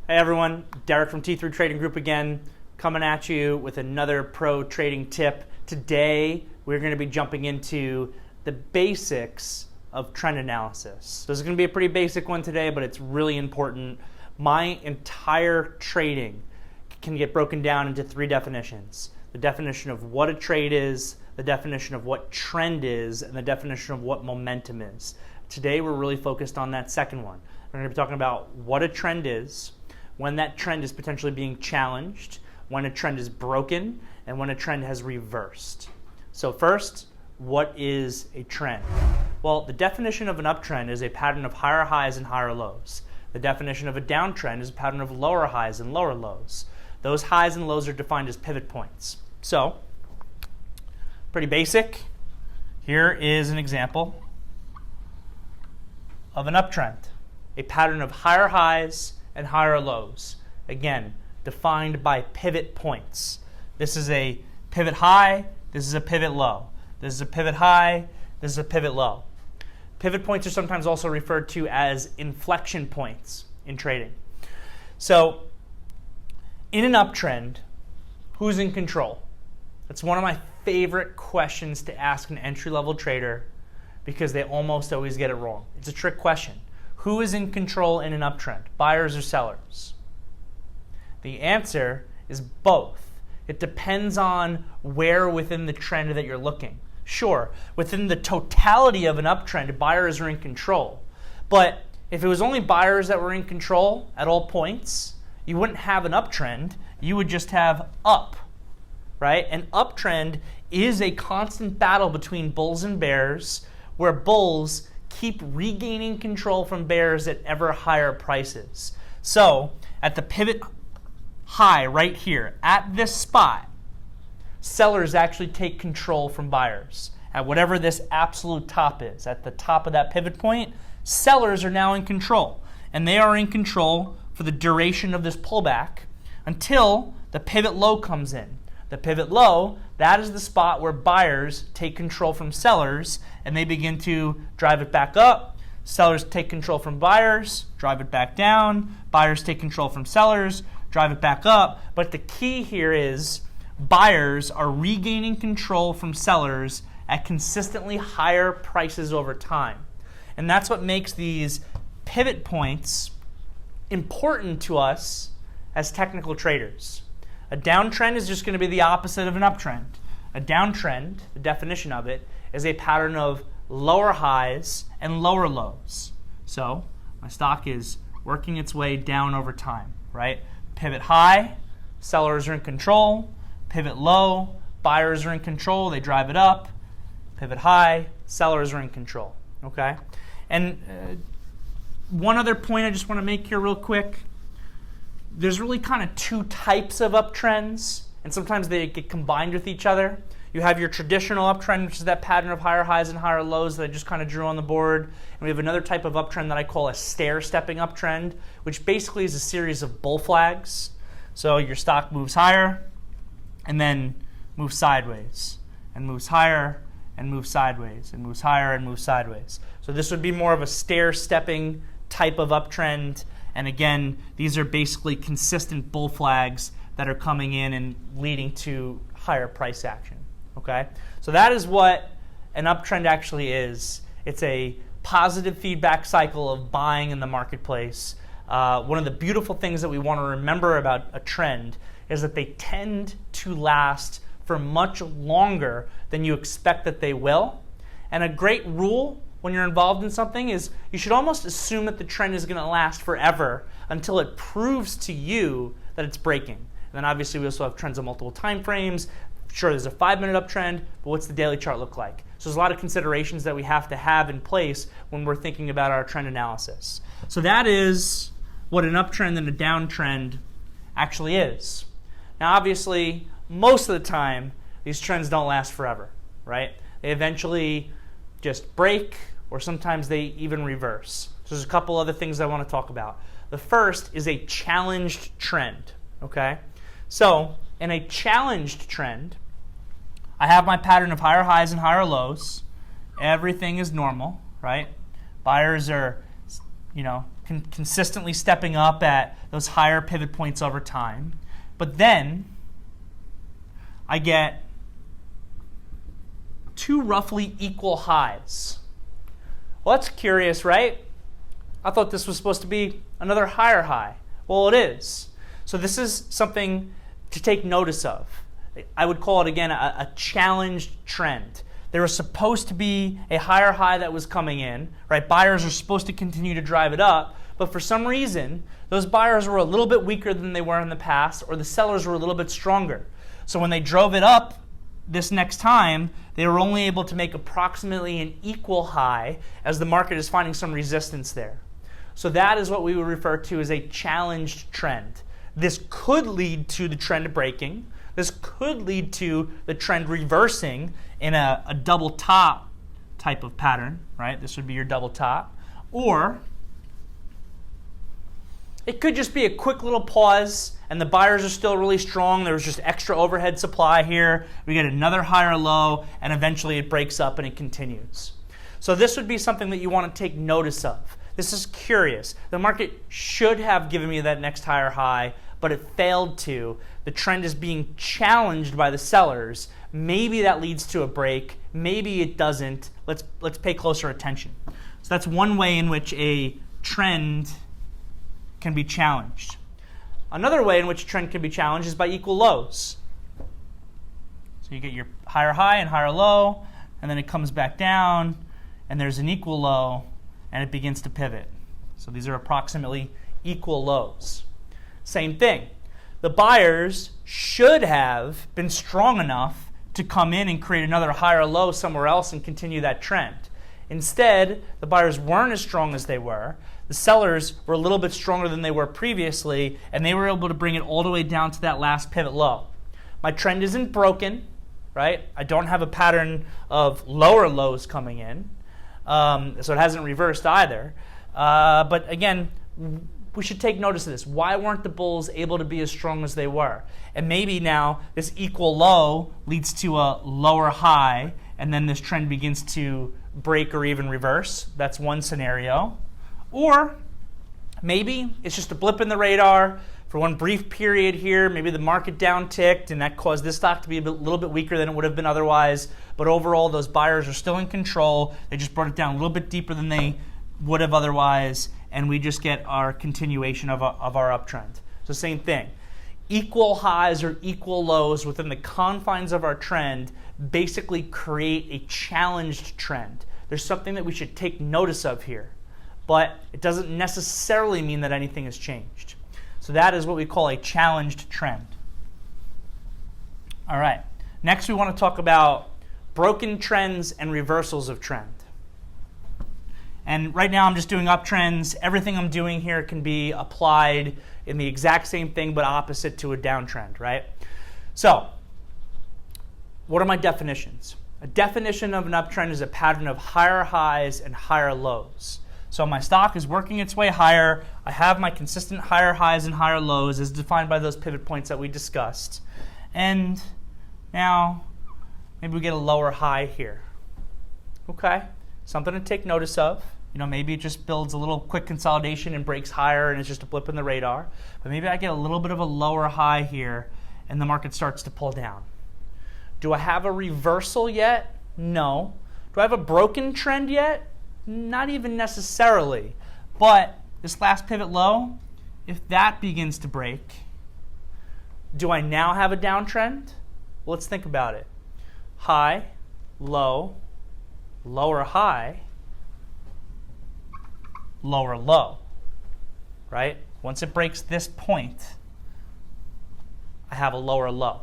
Hey everyone, Derrick from T3 Trading Group again, coming at you with another pro trading tip. Today, we're going to be jumping into the basics of trend analysis. This is going to be a pretty basic one today, but it's really important. My entire trading can get broken down into three definitions. The definition of what a trade is, the definition of what trend is, and the definition of what momentum is. Today, we're really focused on that second one. We're going to be talking about what a trend is, when that trend is potentially being challenged, when a trend is broken, and when a trend has reversed. So first, what is a trend? Well, the definition of an uptrend is a pattern of higher highs and higher lows. The definition of a downtrend is a pattern of lower highs and lower lows. Those highs and lows are defined as pivot points. So, pretty basic. Here is an example of an uptrend, a pattern of higher highs and higher lows. Again, defined by pivot points. This is a pivot high, this is a pivot low. This is a pivot high, this is a pivot low. Pivot points are sometimes also referred to as inflection points in trading. So, in an uptrend, who's in control? That's one of my favorite questions to ask an entry-level trader because they almost always get it wrong. It's a trick question. Who is in control in an uptrend, buyers or sellers? The answer is both. It depends on where within the trend that you're looking. Sure, within the totality of an uptrend, buyers are in control. But if it was only buyers that were in control at all points, you wouldn't have an uptrend, you would just have up, right? An uptrend is a constant battle between bulls and bears, where bulls keep regaining control from bears at ever higher prices. So, at the pivot high right here, at this spot, sellers actually take control from buyers. At whatever this absolute top is, at the top of that pivot point, sellers are now in control. And they are in control for the duration of this pullback until the pivot low comes in. The pivot low, that is the spot where buyers take control from sellers and they begin to drive it back up. Sellers take control from buyers, drive it back down. Buyers take control from sellers, drive it back up. But the key here is buyers are regaining control from sellers at consistently higher prices over time. And that's what makes these pivot points important to us as technical traders. A downtrend is just going to be the opposite of an uptrend. A downtrend, the definition of it, is a pattern of lower highs and lower lows. So my stock is working its way down over time, right? Pivot high, sellers are in control. Pivot low, buyers are in control, they drive it up. Pivot high, sellers are in control, okay? And one other point I just want to make here real quick. There's really kind of two types of uptrends, and sometimes they get combined with each other. You have your traditional uptrend, which is that pattern of higher highs and higher lows that I just kind of drew on the board. And we have another type of uptrend that I call a stair-stepping uptrend, which basically is a series of bull flags. So your stock moves higher, and then moves sideways, and moves higher, and moves sideways, and moves higher, and moves sideways. So this would be more of a stair-stepping type of uptrend. And again, these are basically consistent bull flags that are coming in and leading to higher price action, okay? So that is what an uptrend actually is. It's a positive feedback cycle of buying in the marketplace. One of the beautiful things that we want to remember about a trend is that they tend to last for much longer than you expect that they will. And a great rule when you're involved in something is you should almost assume that the trend is going to last forever until it proves to you that it's breaking. And then obviously we also have trends on multiple time frames. Sure, there's a 5-minute uptrend, but what's the daily chart look like? So there's a lot of considerations that we have to have in place when we're thinking about our trend analysis. So that is what an uptrend and a downtrend actually is. Now obviously, most of the time, these trends don't last forever, right? They eventually just break, or sometimes they even reverse. So there's a couple other things I want to talk about. The first is a challenged trend, okay? So in a challenged trend, I have my pattern of higher highs and higher lows. Everything is normal, right? Buyers are, consistently stepping up at those higher pivot points over time. But then I get two roughly equal highs. Well, that's curious, right? I thought this was supposed to be another higher high. Well, it is. So this is something to take notice of. I would call it, again, a challenged trend. There was supposed to be a higher high that was coming in, right? Buyers are supposed to continue to drive it up, but for some reason, those buyers were a little bit weaker than they were in the past, or the sellers were a little bit stronger. So when they drove it up this next time, they were only able to make approximately an equal high as the market is finding some resistance there. So that is what we would refer to as a challenged trend. This could lead to the trend breaking. This could lead to the trend reversing in a double top type of pattern, right? This would be your double top. Or it could just be a quick little pause and the buyers are still really strong. There's just extra overhead supply here. We get another higher low and eventually it breaks up and it continues. So this would be something that you want to take notice of. This is curious. The market should have given me that next higher high, but it failed to. The trend is being challenged by the sellers. Maybe that leads to a break. Maybe it doesn't. Let's pay closer attention. So that's one way in which a trend can be challenged. Another way in which a trend can be challenged is by equal lows. So you get your higher high and higher low, and then it comes back down, and there's an equal low, and it begins to pivot. So these are approximately equal lows. Same thing. The buyers should have been strong enough to come in and create another higher low somewhere else and continue that trend. Instead, the buyers weren't as strong as they were. The sellers were a little bit stronger than they were previously, and they were able to bring it all the way down to that last pivot low. My trend isn't broken, right? I don't have a pattern of lower lows coming in, so it hasn't reversed either. But again, we should take notice of this. Why weren't the bulls able to be as strong as they were? And maybe now this equal low leads to a lower high, and then this trend begins to break or even reverse. That's one scenario. Or maybe it's just a blip in the radar for one brief period here. Maybe the market downticked and that caused this stock to be a little bit weaker than it would have been otherwise. But overall, those buyers are still in control. They just brought it down a little bit deeper than they would have otherwise, and we just get our continuation of our uptrend. So same thing. Equal highs or equal lows within the confines of our trend basically create a challenged trend. There's something that we should take notice of here, but it doesn't necessarily mean that anything has changed. So that is what we call a challenged trend. All right. Next, we want to talk about broken trends and reversals of trend. And right now I'm just doing uptrends. Everything I'm doing here can be applied in the exact same thing but opposite to a downtrend, right? So what are my definitions? A definition of an uptrend is a pattern of higher highs and higher lows. So my stock is working its way higher. I have my consistent higher highs and higher lows as defined by those pivot points that we discussed. And now maybe we get a lower high here. Okay, something to take notice of. You know, maybe it just builds a little quick consolidation and breaks higher and it's just a blip in the radar. But maybe I get a little bit of a lower high here and the market starts to pull down. Do I have a reversal yet? No. Do I have a broken trend yet? Not even necessarily. But this last pivot low, if that begins to break, do I now have a downtrend? Well, let's think about it. High, low, lower high, lower low, right? Once it breaks this point, I have a lower low.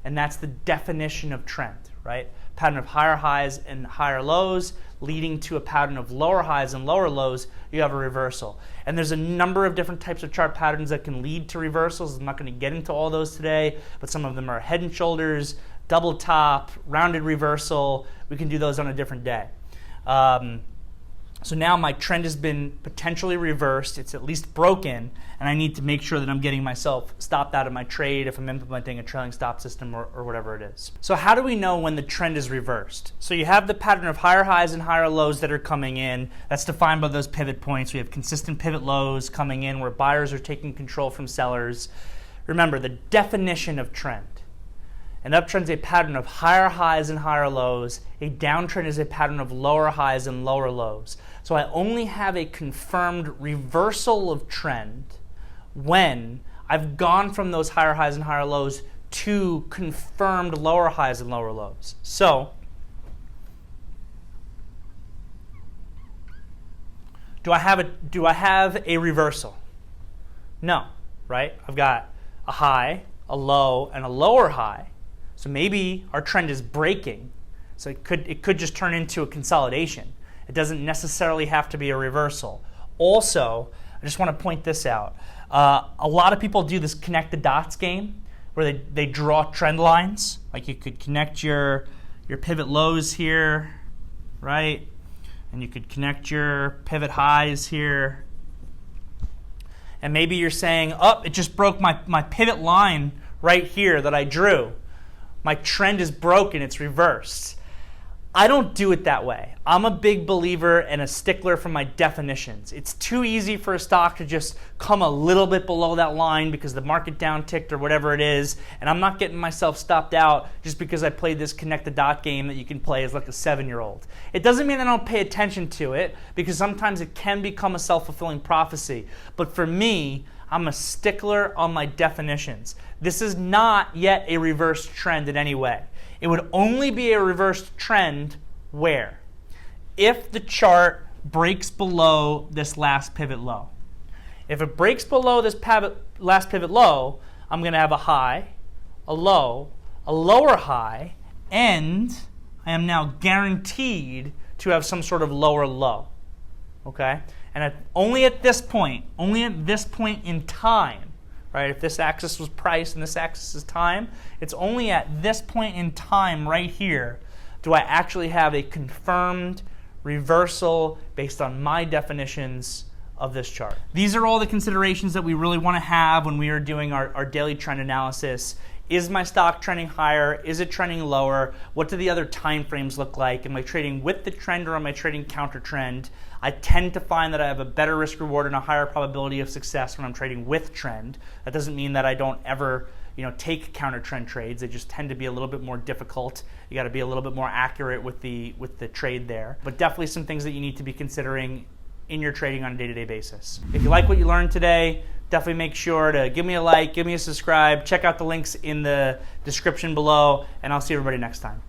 And that's the definition of trend, right? Pattern of higher highs and higher lows leading to a pattern of lower highs and lower lows, you have a reversal. And there's a number of different types of chart patterns that can lead to reversals. I'm not going to get into all those today, but some of them are head and shoulders, double top, rounded reversal. We can do those on a different day. So now my trend has been potentially reversed, it's at least broken, and I need to make sure that I'm getting myself stopped out of my trade if I'm implementing a trailing stop system or whatever it is. So how do we know when the trend is reversed? So you have the pattern of higher highs and higher lows that are coming in. That's defined by those pivot points. We have consistent pivot lows coming in where buyers are taking control from sellers. Remember, the definition of trend. An uptrend is a pattern of higher highs and higher lows. A downtrend is a pattern of lower highs and lower lows. So I only have a confirmed reversal of trend when I've gone from those higher highs and higher lows to confirmed lower highs and lower lows. So do I have a reversal? No, right? I've got a high, a low, and a lower high. So maybe our trend is breaking. So it could just turn into a consolidation. It doesn't necessarily have to be a reversal. Also, I just want to point this out. A lot of people do this connect the dots game where they draw trend lines. Like you could connect your pivot lows here, right? And you could connect your pivot highs here. And maybe you're saying, oh, it just broke my pivot line right here that I drew. My trend is broken, it's reversed. I don't do it that way. I'm a big believer and a stickler for my definitions. It's too easy for a stock to just come a little bit below that line because the market downticked or whatever it is, and I'm not getting myself stopped out just because I played this connect the dot game that you can play as like a 7-year-old. It doesn't mean I don't pay attention to it because sometimes it can become a self-fulfilling prophecy. But for me, I'm a stickler on my definitions. This is not yet a reversed trend in any way. It would only be a reversed trend where? If the chart breaks below this last pivot low. If it breaks below this last pivot low, I'm going to have a high, a low, a lower high, and I am now guaranteed to have some sort of lower low. Okay? And only at this point in time, right? If this axis was price and this axis is time, it's only at this point in time right here do I actually have a confirmed reversal based on my definitions of this chart. These are all the considerations that we really want to have when we are doing our daily trend analysis. Is my stock trending higher? Is it trending lower? What do the other time frames look like? Am I trading with the trend or am I trading counter trend? I tend to find that I have a better risk reward and a higher probability of success when I'm trading with trend. That doesn't mean that I don't ever, take counter trend trades. They just tend to be a little bit more difficult. You got to be a little bit more accurate with the trade there. But definitely some things that you need to be considering in your trading on a day-to-day basis. If you like what you learned today, definitely make sure to give me a like, give me a subscribe, check out the links in the description below, and I'll see everybody next time.